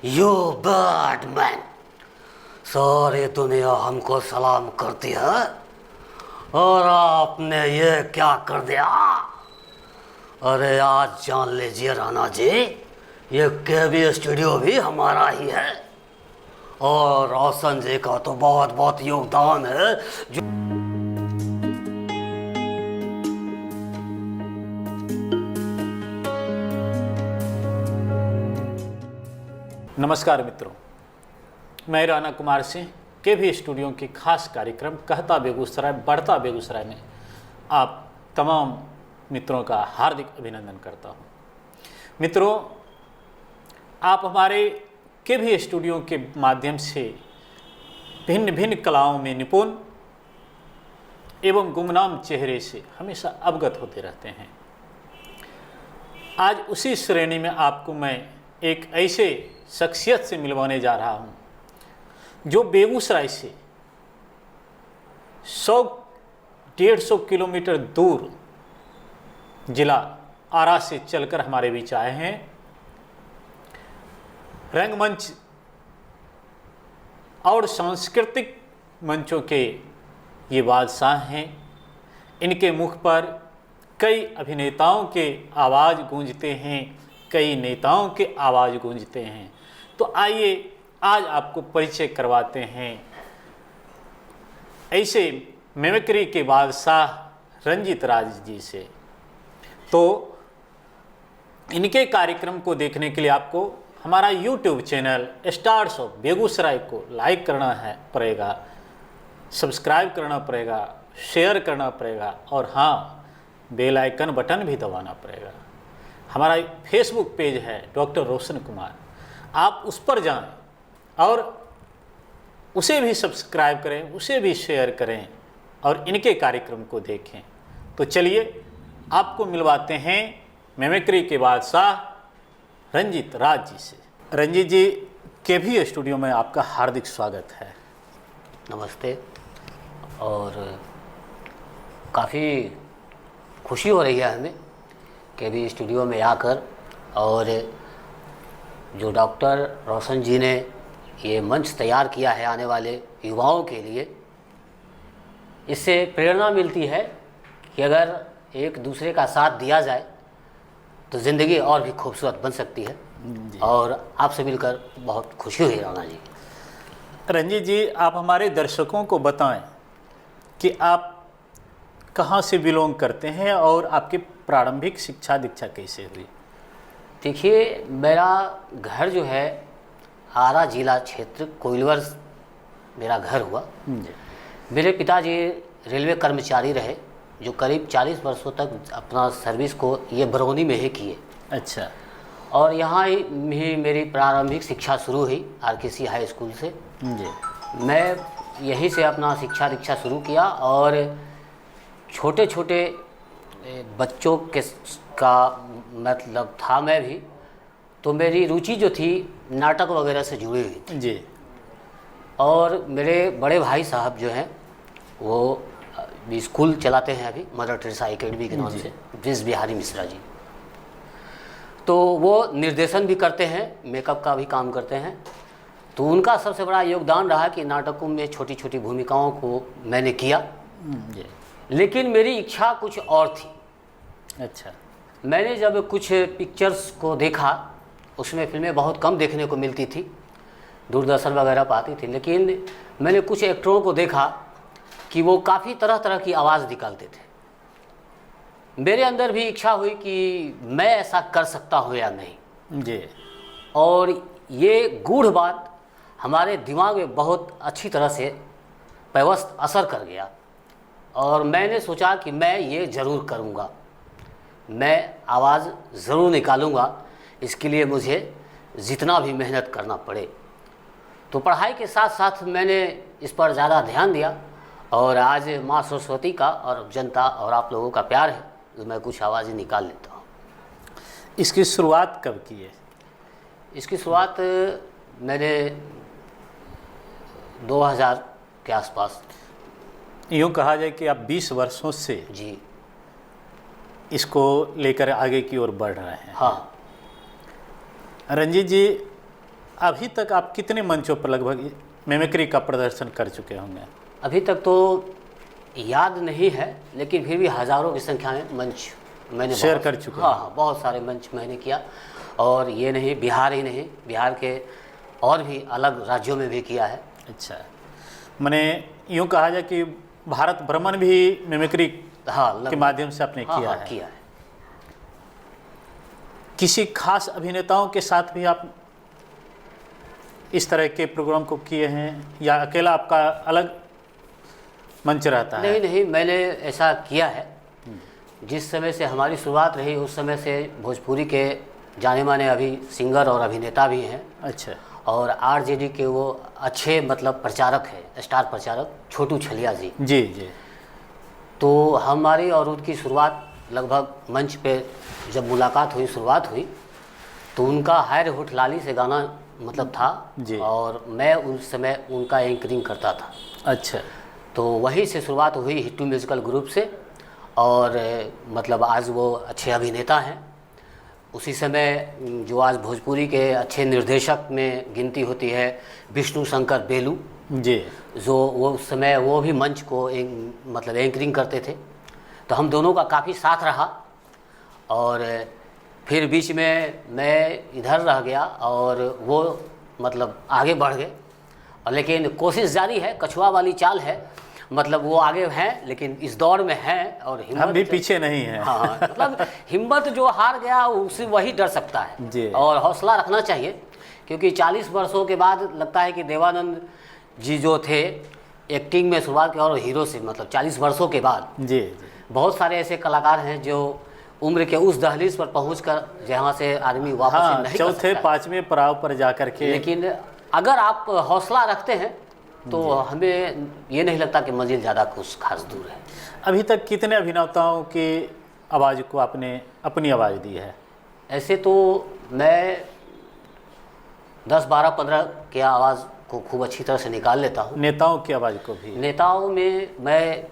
You bad man, सारी दुनिया हमको सलाम करती है और आपने ये क्या कर दिया। अरे आज जान लीजिए राणा जी, ये केबी स्टूडियो भी हमारा ही है और रोशन जी का तो बहुत बहुत योगदान है। जो नमस्कार मित्रों, मैं राणा कुमार सिंह केबी स्टूडियो के खास कार्यक्रम कहता बेगूसराय बढ़ता बेगूसराय में आप तमाम मित्रों का हार्दिक अभिनंदन करता हूं। मित्रों, आप हमारे केबी स्टूडियो के माध्यम से भिन्न भिन्न कलाओं में निपुण एवं गुमनाम चेहरे से हमेशा अवगत होते रहते हैं। आज उसी श्रेणी में आपको मैं एक ऐसे शख्सियत से मिलवाने जा रहा हूं जो बेगूसराय से 100-150 किलोमीटर दूर जिला आरा से चलकर हमारे बीच आए हैं। रंगमंच और सांस्कृतिक मंचों के ये बादशाह हैं। इनके मुख पर कई अभिनेताओं के आवाज़ गूंजते हैं, कई नेताओं के आवाज़ गूंजते हैं। तो आइए आज आपको परिचय करवाते हैं ऐसे मिमिक्री के बादशाह रंजीत राज जी से। तो इनके कार्यक्रम को देखने के लिए आपको हमारा YouTube channel stars of Begusarai को लाइक करना पड़ेगा, सब्सक्राइब करना पड़ेगा, शेयर करना पड़ेगा और हाँ, बेल आइकन बटन भी दबाना पड़ेगा। हमारा फेसबुक पेज है डॉक्टर रोशन कुमार, आप उस पर जाएं और उसे भी सब्सक्राइब करें, उसे भी शेयर करें और इनके कार्यक्रम को देखें। तो चलिए आपको मिलवाते हैं मिमिक्री के बादशाह रंजीत राज जी से। रंजीत जी, केबी स्टूडियो में आपका हार्दिक स्वागत है। नमस्ते। और काफ़ी खुशी हो रही है हमें केबी स्टूडियो में आकर, और जो डॉक्टर रोशन जी ने ये मंच तैयार किया है आने वाले युवाओं के लिए, इससे प्रेरणा मिलती है कि अगर एक दूसरे का साथ दिया जाए तो ज़िंदगी और भी खूबसूरत बन सकती है। और आपसे मिलकर बहुत खुशी हुई राणा जी। रंजीत जी, आप हमारे दर्शकों को बताएं कि आप कहाँ से बिलोंग करते हैं और आपकी प्रारंभिक शिक्षा दीक्षा कैसे हुई। देखिए, मेरा घर जो है आरा जिला क्षेत्र कोइलवर मेरा घर हुआ। मेरे पिताजी रेलवे कर्मचारी रहे जो करीब 40 वर्षों तक अपना सर्विस को ये बरौनी में ही किए। अच्छा। और यहाँ ही मेरी प्रारंभिक शिक्षा शुरू हुई RKC हाई स्कूल से। जी। मैं यहीं से अपना शिक्षा दीक्षा शुरू किया और छोटे छोटे बच्चों के का मतलब था मैं भी, तो मेरी रुचि जो थी नाटक वगैरह से जुड़ी हुई थी। जी। और मेरे बड़े भाई साहब जो हैं वो भी स्कूल चलाते हैं अभी, मदर टेरेसा एकेडमी के नाम से, ब्रिज बिहारी मिश्रा जी। तो वो निर्देशन भी करते हैं, मेकअप का भी काम करते हैं। तो उनका सबसे बड़ा योगदान रहा कि नाटकों में छोटी छोटी भूमिकाओं को मैंने किया। जी। लेकिन मेरी इच्छा कुछ और थी। अच्छा। मैंने जब कुछ पिक्चर्स को देखा, उसमें फिल्में बहुत कम देखने को मिलती थी, दूरदर्शन वगैरह पर आती थी, लेकिन मैंने कुछ एक्टरों को देखा कि वो काफ़ी तरह तरह की आवाज़ निकालते थे। मेरे अंदर भी इच्छा हुई कि मैं ऐसा कर सकता हूँ या नहीं। जी। और ये गूढ़ बात हमारे दिमाग में बहुत अच्छी तरह से पैवस्त असर कर गया और मैंने सोचा कि मैं ये ज़रूर करूँगा, मैं आवाज़ ज़रूर निकालूँगा। इसके लिए मुझे जितना भी मेहनत करना पड़े। तो पढ़ाई के साथ साथ मैंने इस पर ज़्यादा ध्यान दिया और आज माँ सरस्वती का और जनता और आप लोगों का प्यार है तो मैं कुछ आवाज़ें निकाल लेता हूँ। इसकी शुरुआत कब की है? इसकी शुरुआत मैंने 2000 के आसपास। यूँ कहा जाए कि आप 20 वर्षों से जी इसको लेकर आगे की ओर बढ़ रहे हैं। हाँ। रंजीत जी, अभी तक आप कितने मंचों पर लगभग मिमिक्री का प्रदर्शन कर चुके होंगे? अभी तक तो याद नहीं है, लेकिन फिर भी हज़ारों की संख्या में मंच मैंने शेयर कर चुके हैं। हाँ हाँ, बहुत सारे मंच मैंने किया। और ये नहीं, बिहार ही नहीं, बिहार के और भी अलग राज्यों में भी किया है। अच्छा, मैंने यूँ कहा जाए कि भारत भ्रमण भी मिमिक्री हाँ, के माध्यम से आपने हाँ, किया हाँ, है। किया है। किसी खास अभिनेताओं के साथ भी आप इस तरह के प्रोग्राम को किए हैं या अकेला आपका अलग मंच रहता है? नहीं नहीं, मैंने ऐसा किया है। जिस समय से हमारी शुरुआत रही उस समय से भोजपुरी के जाने माने अभी सिंगर और अभिनेता भी हैं। अच्छा। और आरजेडी के वो अच्छे मतलब प्रचारक है, स्टार प्रचारक छोटू छलिया जी। जी जी। तो हमारी और उनकी शुरुआत लगभग मंच पे जब मुलाकात हुई, शुरुआत हुई, तो उनका हाय रे होठ लाली से गाना मतलब था जी। और मैं उस समय उनका एंकरिंग करता था। अच्छा। तो वहीं से शुरुआत हुई हिट्टू म्यूजिकल ग्रुप से। और मतलब आज वो अच्छे अभिनेता हैं। उसी समय जो आज भोजपुरी के अच्छे निर्देशक में गिनती होती है विष्णु शंकर बेलू जी। जो वो उस समय वो भी मंच को मतलब एंकरिंग करते थे। तो हम दोनों का काफ़ी साथ रहा। और फिर बीच में मैं इधर रह गया और वो मतलब आगे बढ़ गए। और लेकिन कोशिश जारी है, कछुआ वाली चाल है, मतलब वो आगे हैं लेकिन इस दौर में हैं। और हिम्मत हम भी पीछे नहीं हैं। हाँ, मतलब हिम्मत जो हार गया उससे वही डर सकता है जी। और हौसला रखना चाहिए, क्योंकि 40 वर्षों के बाद लगता है कि देवानंद जी जो थे एक्टिंग में शुरुआत की और हीरो से मतलब 40 वर्षों के बाद जी जी। बहुत सारे ऐसे कलाकार हैं जो उम्र के उस दहलीज पर पहुंचकर जहां से आदमी वापस हाँ, नहीं कर चौथे सकता है। पांचवें पड़ाव पर जाकर के। लेकिन अगर आप हौसला रखते हैं तो हमें ये नहीं लगता कि मंजिल ज़्यादा कुछ खास दूर है। अभी तक कितने अभिनेताओं की आवाज़ को आपने अपनी आवाज़ दी है? ऐसे तो मैं 10, 12, 15 की आवाज़ को खूब अच्छी तरह से निकाल लेता हूँ। नेताओं की आवाज़ को भी? नेताओं में मैं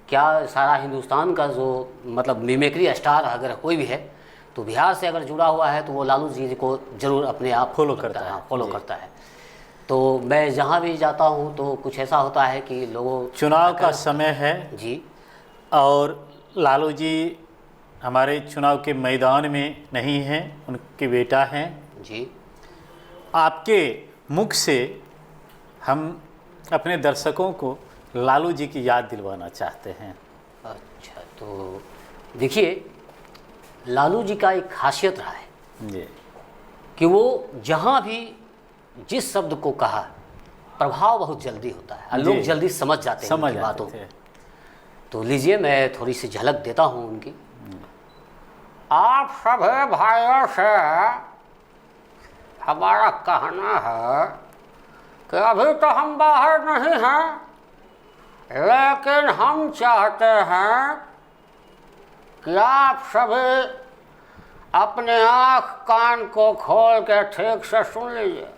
क्या सारा हिंदुस्तान का जो मतलब मिमिक्री स्टार अगर कोई भी है तो बिहार से अगर जुड़ा हुआ है तो वो लालू जी को ज़रूर अपने आप फॉलो करता है। फॉलो करता है। तो मैं जहाँ भी जाता हूँ तो कुछ ऐसा होता है कि लोगों चुनाव का समय है जी, और लालू जी हमारे चुनाव के मैदान में नहीं हैं, उनके बेटा हैं जी। आपके मुख से हम अपने दर्शकों को लालू जी की याद दिलवाना चाहते हैं। अच्छा, तो देखिए लालू जी का एक खासियत रहा है जी कि वो जहाँ भी जिस शब्द को कहा प्रभाव बहुत जल्दी होता है और लोग जी। जल्दी समझ जाते हैं समझ उनकी बातों आते थे। तो लीजिए मैं थोड़ी सी झलक देता हूँ उनकी। आप सभी भाइयों से हमारा कहना है कि अभी तो हम बाहर नहीं हैं, लेकिन हम चाहते हैं कि आप सभी अपने आँख कान को खोल के ठीक से सुन लीजिए।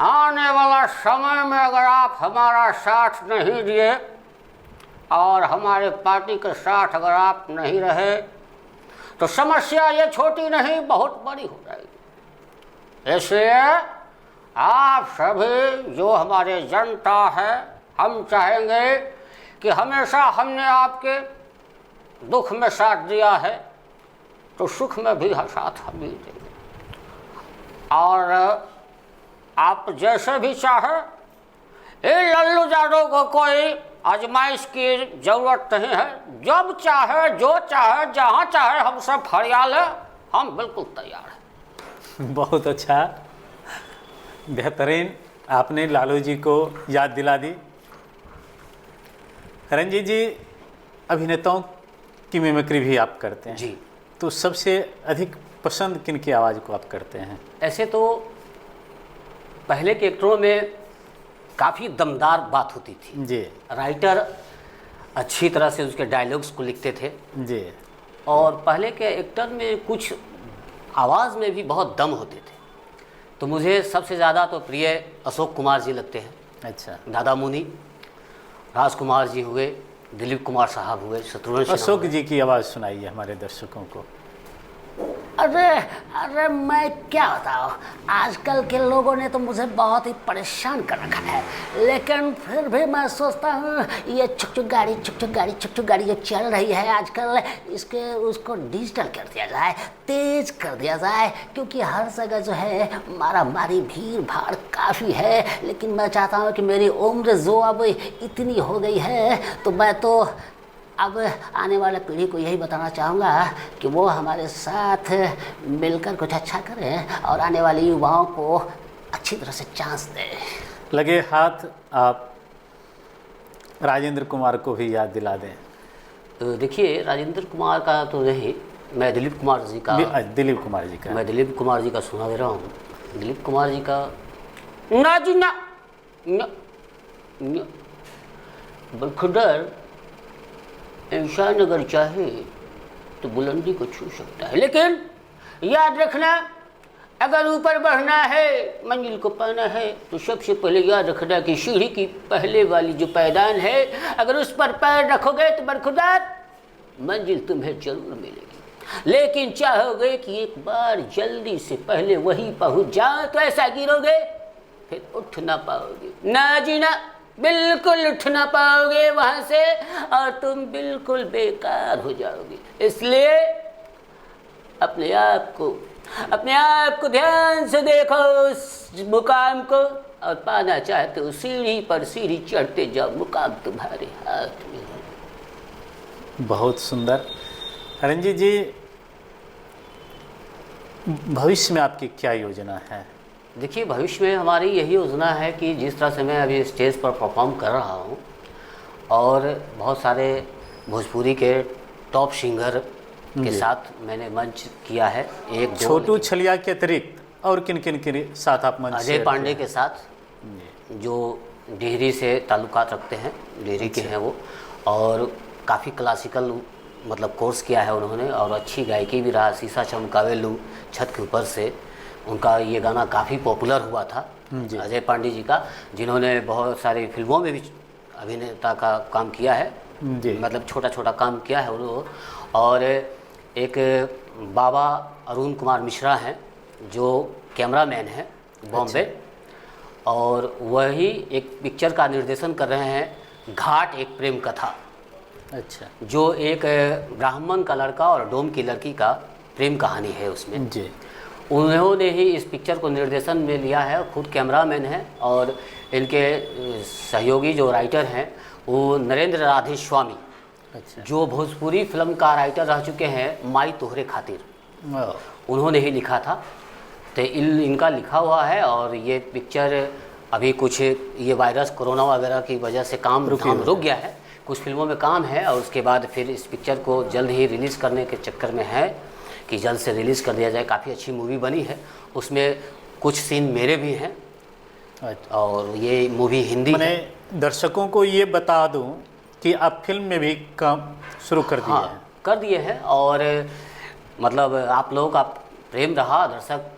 आने वाला समय में अगर आप हमारा साथ नहीं दिए और हमारे पार्टी के साथ अगर आप नहीं रहे तो समस्या ये छोटी नहीं बहुत बड़ी हो जाएगी। इसलिए आप सभी जो हमारे जनता है, हम चाहेंगे कि हमेशा हमने आपके दुख में साथ दिया है तो सुख में भी साथ हम ही देंगे। और आप जैसे भी चाहे, ये लल्लू यादव को कोई आजमाइश की ज़रूरत नहीं है। जब चाहे, जो चाहे, जहाँ चाहे हमसे फरियाद है, हम बिल्कुल तैयार हैं। बहुत अच्छा, बेहतरीन, आपने लालू जी को याद दिला दी। रंजीत जी, अभिनेताओं की मिमिक्री भी आप करते हैं जी। तो सबसे अधिक पसंद किन की आवाज़ को आप करते हैं? ऐसे तो पहले के एक्टरों में काफ़ी दमदार बात होती थी जी राइटर अच्छी तरह से उसके डायलॉग्स को लिखते थे जी। और पहले के एक्टर में कुछ आवाज़ में भी बहुत दम होते थे। तो मुझे सबसे ज़्यादा तो प्रिय अशोक कुमार जी लगते हैं। अच्छा, दादा मुनि, राजकुमार जी हुए, दिलीप कुमार साहब हुए, शत्रुघ्न सिन्हा अशोक हुए। जी की आवाज़ सुनाइए हमारे दर्शकों को। अरे अरे मैं क्या बताऊँ, आजकल के लोगों ने तो मुझे बहुत ही परेशान कर रखा है, लेकिन फिर भी मैं सोचता हूँ ये छुक छुक गाड़ी जो चल रही है आजकल, इसके उसको डिजिटल कर दिया जाए, तेज कर दिया जाए, क्योंकि हर जगह जो है मारा मारी भीड़ भाड़ काफ़ी है। लेकिन मैं चाहता हूँ कि मेरी उम्र जो अब इतनी हो गई है, तो मैं तो अब आने वाले पीढ़ी को यही बताना चाहूँगा कि वो हमारे साथ मिलकर कुछ अच्छा करें और आने वाले युवाओं को अच्छी तरह से चांस दें। लगे हाथ आप राजेंद्र कुमार को भी याद दिला दें। तो देखिए, राजेंद्र कुमार का तो नहीं, मैं दिलीप कुमार जी का मैं दिलीप कुमार जी का सुना दे रहा हूँ। दिलीप कुमार जी का ना जी ना, बरखुदर इंसान अगर चाहे तो बुलंदी को छू सकता है, लेकिन याद रखना, अगर ऊपर बढ़ना है, मंजिल को पाना है, तो सबसे पहले याद रखना कि सीढ़ी की पहले वाली जो पायदान है, अगर उस पर पैर रखोगे तो बरखुदार मंजिल तुम्हें जरूर मिलेगी। लेकिन चाहोगे कि एक बार जल्दी से पहले वही पहुंच जाओ, तो ऐसा गिरोगे फिर उठ ना पाओगे। ना जी ना, बिल्कुल उठ ना पाओगे वहाँ से, और तुम बिल्कुल बेकार हो जाओगे। इसलिए अपने आप को ध्यान से देखो उस मुकाम को, और पाना चाहते हो सीढ़ी पर सीढ़ी चढ़ते जाओ, मुकाम तुम्हारे हाथ में है। बहुत सुंदर। रंजीत जी, भविष्य में आपकी क्या योजना है? देखिए, भविष्य में हमारी यही योजना है कि जिस तरह से मैं अभी स्टेज पर परफॉर्म कर रहा हूँ और बहुत सारे भोजपुरी के टॉप सिंगर के साथ मैंने मंच किया है, एक छोटू छलिया के अतिरिक्त और किन किन के साथ आप मंच? अजय पांडे के साथ, जो डिहरी से ताल्लुकात रखते हैं, डिहरी के हैं वो, और काफ़ी क्लासिकल मतलब कोर्स किया है उन्होंने, और अच्छी गायकी भी रहा। शीशा चमकावे लू छत के ऊपर से, उनका ये गाना काफ़ी पॉपुलर हुआ था, अजय पांडे जी का, जिन्होंने बहुत सारी फिल्मों में भी अभिनेता का काम किया है, मतलब छोटा छोटा काम किया है उन्होंने। और एक बाबा अरुण कुमार मिश्रा हैं, जो कैमरामैन हैं बॉम्बे, और वही एक पिक्चर का निर्देशन कर रहे हैं, घाट एक प्रेम कथा। अच्छा। जो एक ब्राह्मण का लड़का और डोम की लड़की का प्रेम कहानी है उसमें जी। उन्होंने ही इस पिक्चर को निर्देशन में लिया है, खुद कैमरामैन हैं, और इनके सहयोगी जो राइटर हैं वो नरेंद्र राधे स्वामी, अच्छा, जो भोजपुरी फिल्म का राइटर रह चुके हैं माई तोहरे खातिर, उन्होंने ही लिखा था। तो इनका लिखा हुआ है, और ये पिक्चर अभी कुछ ये वायरस कोरोना वगैरह की वजह से काम रुक गया है, कुछ फिल्मों में काम है, और उसके बाद फिर इस पिक्चर को जल्द ही रिलीज़ करने के चक्कर में है कि जल्द से रिलीज़ कर दिया जाए। काफ़ी अच्छी मूवी बनी है, उसमें कुछ सीन मेरे भी हैं। अच्छा। और ये मूवी हिंदी मैंने दर्शकों को ये बता दूं कि आप फिल्म में भी काम शुरू कर दिए हैं। कर दिए हैं, और मतलब आप लोगों का प्रेम रहा, दर्शक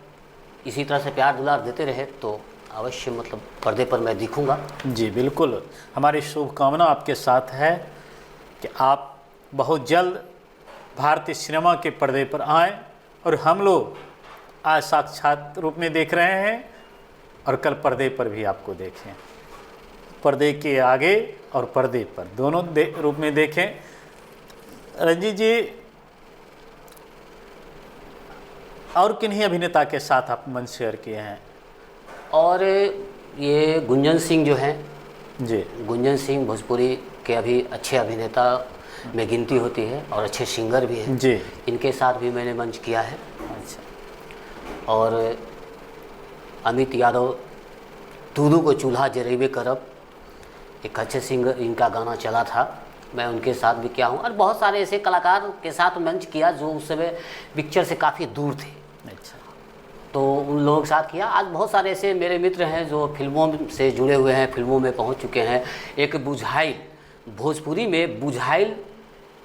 इसी तरह से प्यार दुलार देते रहे, तो अवश्य मतलब पर्दे पर मैं दिखूंगा। जी बिल्कुल, हमारी शुभकामना आपके साथ है कि आप बहुत जल्द भारतीय सिनेमा के पर्दे पर आएँ, और हम लोग आज साक्षात रूप में देख रहे हैं और कल पर्दे पर भी आपको देखें, पर्दे के आगे और पर्दे पर दोनों रूप में देखें। रंजीत जी, और किन्हीं अभिनेता के साथ आप मंच शेयर किए हैं? और ये गुंजन सिंह जो हैं जी, गुंजन सिंह भोजपुरी के अभी अच्छे अभिनेता में गिनती होती है, और अच्छे सिंगर भी हैं जी, इनके साथ भी मैंने मंच किया है। अच्छा। और अमित यादव, दूधू को चूल्हा जरेबे करब, एक अच्छे सिंगर, इनका गाना चला था, मैं उनके साथ भी किया हूँ। और बहुत सारे ऐसे कलाकार के साथ मंच किया जो उस समय पिक्चर से काफ़ी दूर थे, अच्छा, तो उन लोगों के साथ किया। आज बहुत सारे ऐसे मेरे मित्र हैं जो फिल्मों से जुड़े हुए हैं, फिल्मों में पहुंच चुके हैं। एक बुझाइल, भोजपुरी में बुझाइल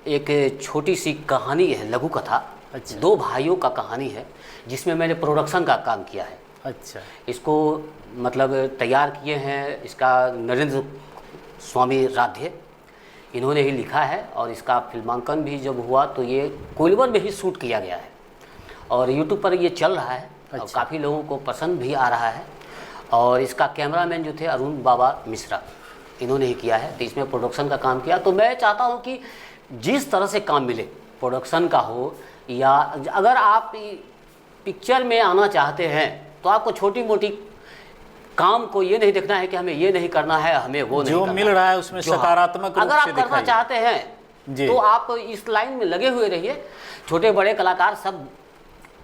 एक छोटी सी कहानी है, लघु कथा, अच्छा, 2 भाइयों का कहानी है, जिसमें मैंने प्रोडक्शन का काम किया है। अच्छा, इसको मतलब तैयार किए हैं, इसका नरेंद्र स्वामी राधे, इन्होंने ही लिखा है, और इसका फिल्मांकन भी जब हुआ तो ये कोइलवर में ही शूट किया गया है। और यूट्यूब पर ये चल रहा है और अच्छा। काफ़ी लोगों को पसंद भी आ रहा है। और इसका कैमरामैन जो थे अरुण बाबा मिश्रा, इन्होंने ही किया है। तो इसमें प्रोडक्शन का काम किया। तो मैं चाहता हूँ कि जिस तरह से काम मिले, प्रोडक्शन का हो या अगर आप पिक्चर में आना चाहते हैं तो आपको छोटी मोटी काम को ये नहीं देखना है कि हमें ये नहीं करना है, हमें वो नहीं जो करना मिल रहा है उसमें जो हाँ, सकारात्मक रूप अगर आप से करना दिखाइए। चाहते हैं जी। तो आप इस लाइन में लगे हुए रहिए। छोटे बड़े कलाकार सब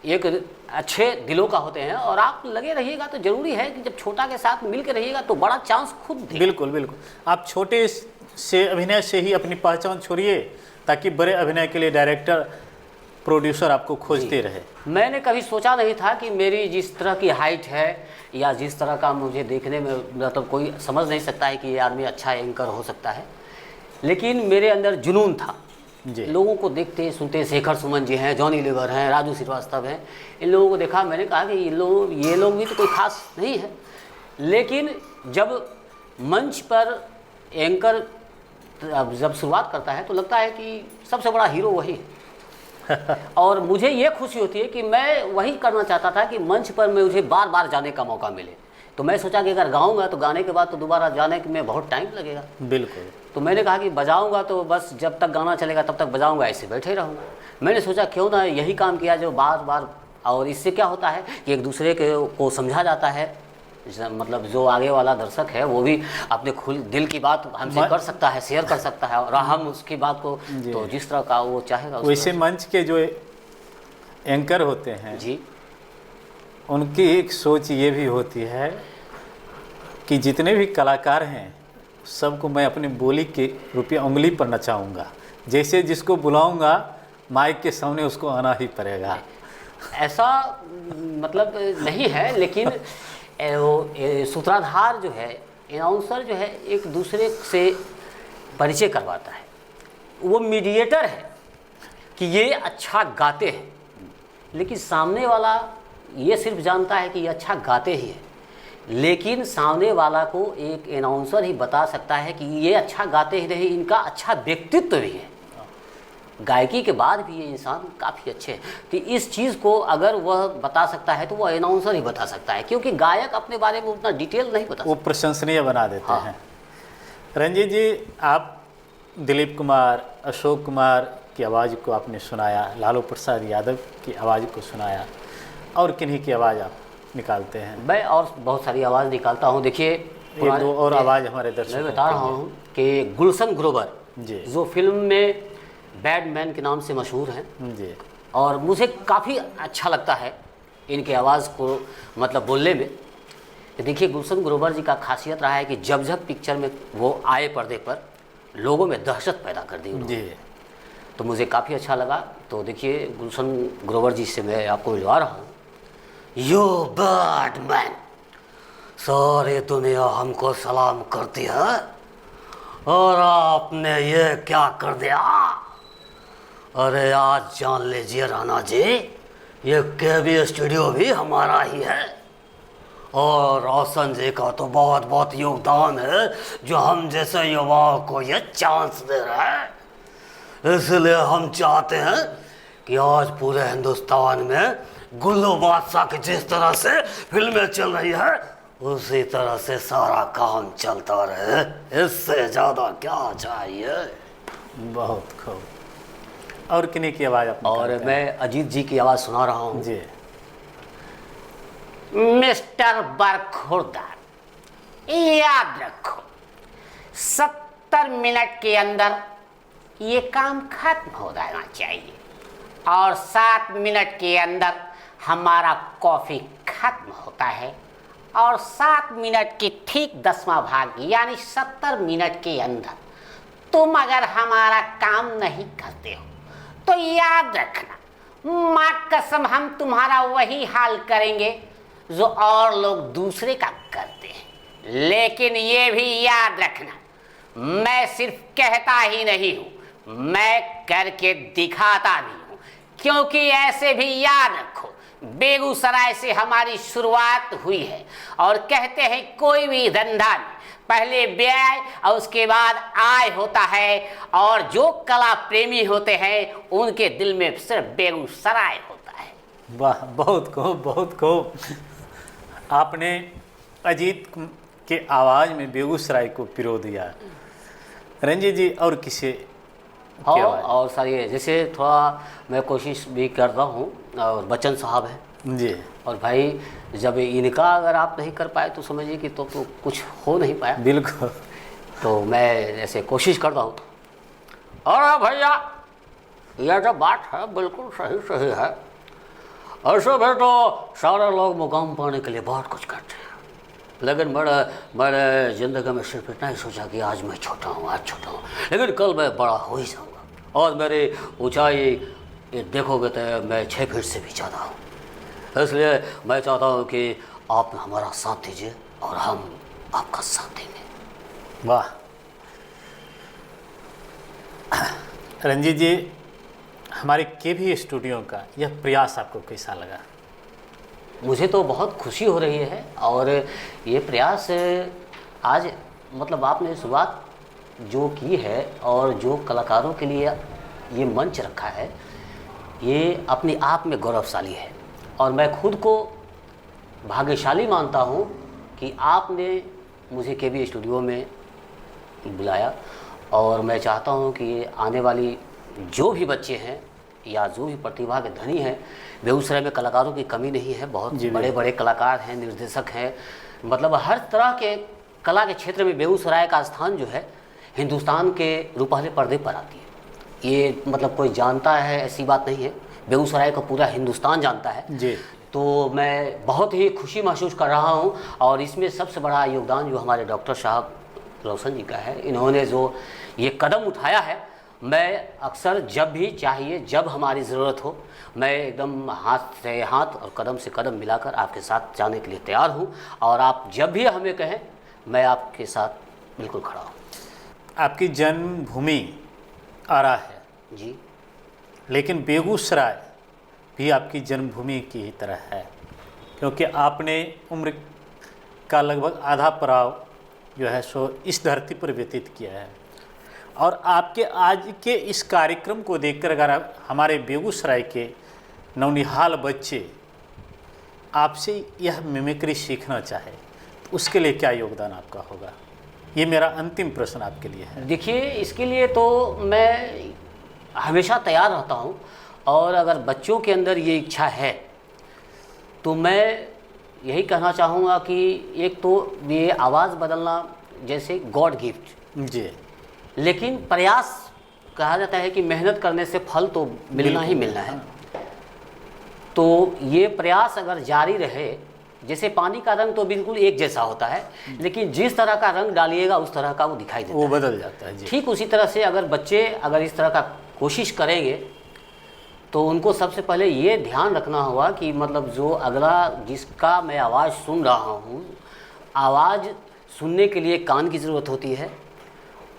एक अच्छे दिलों का होते हैं और आप लगे रहिएगा तो जरूरी है कि जब छोटा के साथ मिल के रहिएगा तो बड़ा चांस खुद देगा। बिल्कुल बिल्कुल, आप छोटे से अभिनय से ही अपनी पहचान छोड़िए ताकि बड़े अभिनय के लिए डायरेक्टर प्रोड्यूसर आपको खोजते रहे। मैंने कभी सोचा नहीं था कि मेरी जिस तरह की हाइट है या जिस तरह का मुझे देखने में, मतलब कोई समझ नहीं सकता है कि ये आदमी अच्छा एंकर हो सकता है, लेकिन मेरे अंदर जुनून था। जी। लोगों को देखते सुनते, शेखर सुमन जी हैं, जॉनी लीवर हैं, राजू श्रीवास्तव हैं, इन लोगों को देखा, मैंने कहा कि ये लोग भी तो कोई खास नहीं है। लेकिन जब मंच पर एंकर जब शुरुआत करता है तो लगता है कि सबसे बड़ा हीरो वही है। और मुझे ये खुशी होती है कि मैं वही करना चाहता था कि मंच पर मुझे बार बार जाने का मौका मिले। तो मैं सोचा कि अगर गाऊंगा तो गाने के बाद तो दोबारा जाने में बहुत टाइम लगेगा। बिल्कुल। तो मैंने कहा कि बजाऊंगा तो बस जब तक गाना चलेगा तब तक बजाऊंगा, ऐसे बैठे रहूँगा। मैंने सोचा क्यों ना यही काम किया जो बार बार, और इससे क्या होता है कि एक दूसरे को समझा जाता है, मतलब जो आगे वाला दर्शक है वो भी अपने खुल दिल की बात हमसे कर सकता है, शेयर कर सकता है, और हम उसकी बात को तो जिस तरह का वो चाहेगा वैसे मंच के जो एंकर होते हैं जी, उनकी एक सोच ये भी होती है कि जितने भी कलाकार हैं सबको मैं अपनी बोली के रुपये उंगली पर नचाऊंगा, जैसे जिसको बुलाऊंगा माइक के सामने उसको आना ही पड़ेगा। ऐसा मतलब नहीं है, लेकिन सूत्रधार जो है, अनाउंसर जो है, एक दूसरे से परिचय करवाता है। वो मीडिएटर है कि ये अच्छा गाते हैं, लेकिन सामने वाला ये सिर्फ जानता है कि ये अच्छा गाते ही है, लेकिन सामने वाला को एक अनाउंसर ही बता सकता है कि ये अच्छा गाते ही नहीं, इनका अच्छा व्यक्तित्व भी है, गायकी के बाद भी ये इंसान काफ़ी अच्छे हैं। तो इस चीज़ को अगर वह बता सकता है तो वह अनाउंसर ही बता सकता है, क्योंकि गायक अपने बारे में उतना डिटेल नहीं बता वो प्रशंसनीय बना देते हाँ। हैं। रंजीत जी, आप दिलीप कुमार, अशोक कुमार की आवाज़ को आपने सुनाया, लालू प्रसाद यादव की आवाज़ को सुनाया, और किन्हीं की आवाज़ आप निकालते हैं? मैं और बहुत सारी आवाज़ निकालता हूँ। देखिए, ये दो और आवाज़ हमारे दर्शकों मैं बता रहा हूँ कि गुलशन ग्रोवर जी जो फिल्म में बैडमैन के नाम से मशहूर हैं, जी, और मुझे काफ़ी अच्छा लगता है इनके आवाज़ को मतलब बोलने में। देखिए, गुलशन ग्रोवर जी का खासियत रहा है कि जब जब पिक्चर में वो आए पर्दे पर, लोगों में दहशत पैदा कर दी उन्होंने। जी, तो मुझे काफ़ी अच्छा लगा। तो देखिए, गुलशन ग्रोवर जी से मैं आपको मिलवा रहा हूँ। यो बैडमैन, सारी दुनिया हमको सलाम करती है और आपने ये क्या कर दिया। अरे आज जान लीजिए राणा जी, ये केबी स्टूडियो भी हमारा ही है, और रोशन जी का तो बहुत बहुत योगदान है जो हम जैसे युवाओं को ये चांस दे रहा है। इसलिए हम चाहते हैं कि आज पूरे हिंदुस्तान में गुल्लू बादशाह की जिस तरह से फिल्में चल रही है उसी तरह से सारा काम चलता रहे, इससे ज़्यादा क्या चाहिए। बहुत खूब। और किन्हीं की आवाज़ आप और निकालते मैं अजीत जी की आवाज़ सुना रहा हैं? हूँ। जी, मिस्टर बरखुरदार, याद रखो 70 मिनट के अंदर ये काम खत्म हो जाना चाहिए, और 7 मिनट के अंदर हमारा कॉफ़ी खत्म होता है, और 7 मिनट के ठीक 10वां भाग यानी 70 मिनट के अंदर तुम अगर हमारा काम नहीं करते हो तो याद रखना, माँ कसम हम तुम्हारा वही हाल करेंगे जो और लोग दूसरे का करते हैं। लेकिन ये भी याद रखना, मैं सिर्फ कहता ही नहीं हूँ, मैं करके दिखाता भी हूँ। क्योंकि ऐसे भी याद रखो, बेगूसराय से हमारी शुरुआत हुई है, और कहते हैं कोई भी धंधा में पहले व्यय और उसके बाद आय होता है, और जो कला प्रेमी होते हैं उनके दिल में सिर्फ बेगूसराय होता है। वाह, बहुत खूब, बहुत खूब। आपने अजीत के आवाज़ में बेगूसराय को पिरो दिया। रंजीत जी, और किसे हाँ, की आवाज़? और सारी है, जैसे थोड़ा मैं कोशिश भी करता हूँ, और बच्चन साहब हैं। जी, और भाई जब इनका अगर आप नहीं कर पाए तो समझिए कि तो कुछ हो नहीं पाया। बिल्कुल। तो मैं ऐसे कोशिश करता हूँ। और भैया यह जो बात है बिल्कुल सही सही है। ऐसे भी तो सारे लोग मुकाम पाने के लिए बहुत कुछ करते हैं, लेकिन मैंने ज़िंदगी में सिर्फ इतना ही सोचा कि आज मैं छोटा हूँ, आज छोटा हूँ, लेकिन कल मैं बड़ा हो ही जाऊँगा। और मेरी ऊंचाई ये देखोगे तो मैं 6 फीट से भी ज़्यादा हूँ। इसलिए मैं चाहता हूँ कि आप हमारा साथ दीजिए और हम आपका साथ देंगे। वाह रंजीत जी, हमारे केवी स्टूडियो का यह प्रयास आपको कैसा लगा? मुझे तो बहुत खुशी हो रही है। और ये प्रयास आज मतलब आपने शुरुआत जो की है और जो कलाकारों के लिए ये मंच रखा है, ये अपने आप में गौरवशाली है। और मैं खुद को भाग्यशाली मानता हूँ कि आपने मुझे केवी स्टूडियो में बुलाया। और मैं चाहता हूँ कि आने वाली जो भी बच्चे हैं या जो भी प्रतिभा के धनी हैं, बेगूसराय में कलाकारों की कमी नहीं है। बहुत बड़े बड़े कलाकार हैं, निर्देशक हैं, मतलब हर तरह के कला के क्षेत्र में बेगूसराय का स्थान जो है हिंदुस्तान के रूपहले पर्दे पर आती है। ये मतलब कोई जानता है ऐसी बात नहीं है, बेगूसराय को पूरा हिंदुस्तान जानता है जी। तो मैं बहुत ही खुशी महसूस कर रहा हूँ। और इसमें सबसे बड़ा योगदान जो हमारे डॉक्टर साहब रोशन जी का है। इन्होंने जो ये कदम उठाया है, मैं अक्सर जब भी चाहिए, जब हमारी ज़रूरत हो, मैं एकदम हाथ से हाथ और कदम से कदम मिलाकर आपके साथ जाने के लिए तैयार हूँ। और आप जब भी हमें कहें, मैं आपके साथ बिल्कुल खड़ा हूँ। आपकी जन्मभूमि आरा है जी, लेकिन बेगूसराय भी आपकी जन्मभूमि की ही तरह है, क्योंकि आपने उम्र का लगभग आधा पड़ाव जो है सो इस धरती पर व्यतीत किया है। और आपके आज के इस कार्यक्रम को देखकर अगर हमारे बेगूसराय के नौनिहाल बच्चे आपसे यह मिमिक्री सीखना चाहे तो उसके लिए क्या योगदान आपका होगा? ये मेरा अंतिम प्रश्न आपके लिए है। देखिए, इसके लिए तो मैं हमेशा तैयार रहता हूँ। और अगर बच्चों के अंदर ये इच्छा है तो मैं यही कहना चाहूँगा कि एक तो ये आवाज़ बदलना जैसे गॉड गिफ्ट जी, लेकिन प्रयास कहा जाता है कि मेहनत करने से फल तो मिलना ही मिलना है। तो ये प्रयास अगर जारी रहे, जैसे पानी का रंग तो बिल्कुल एक जैसा होता है, लेकिन जिस तरह का रंग डालिएगा उस तरह का वो दिखाई देता वो है। बदल जाता है। जी, ठीक उसी तरह से अगर बच्चे अगर इस तरह का कोशिश करेंगे तो उनको सबसे पहले ये ध्यान रखना होगा कि मतलब जो अगला जिसका मैं आवाज़ सुन रहा हूँ, आवाज़ सुनने के लिए कान की ज़रूरत होती है,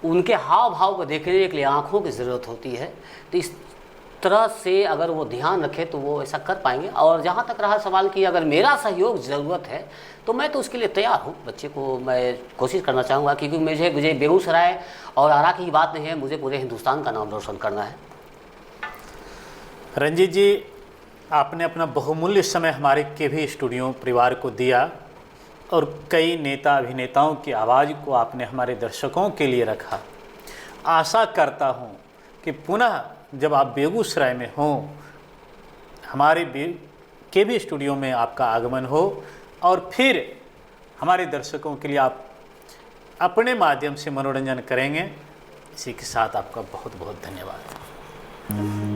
उनके हाव भाव को देखने के लिए आँखों की ज़रूरत होती है। तो इस तरह से अगर वो ध्यान रखे तो वो ऐसा कर पाएंगे। और जहाँ तक रहा सवाल कि अगर मेरा सहयोग ज़रूरत है तो मैं तो उसके लिए तैयार हूँ। बच्चे को मैं कोशिश करना चाहूँगा, क्योंकि मुझे बेगूसराय और आरा की बात नहीं है, मुझे पूरे हिंदुस्तान का नाम रोशन करना है। रंजीत जी, आपने अपना बहुमूल्य समय हमारे केवी स्टूडियो परिवार को दिया और कई नेता अभिनेताओं की आवाज़ को आपने हमारे दर्शकों के लिए रखा। आशा करता हूँ कि पुनः जब आप बेगूसराय में हों, हमारे केवी स्टूडियो में आपका आगमन हो और फिर हमारे दर्शकों के लिए आप अपने माध्यम से मनोरंजन करेंगे। इसी के साथ आपका बहुत बहुत धन्यवाद।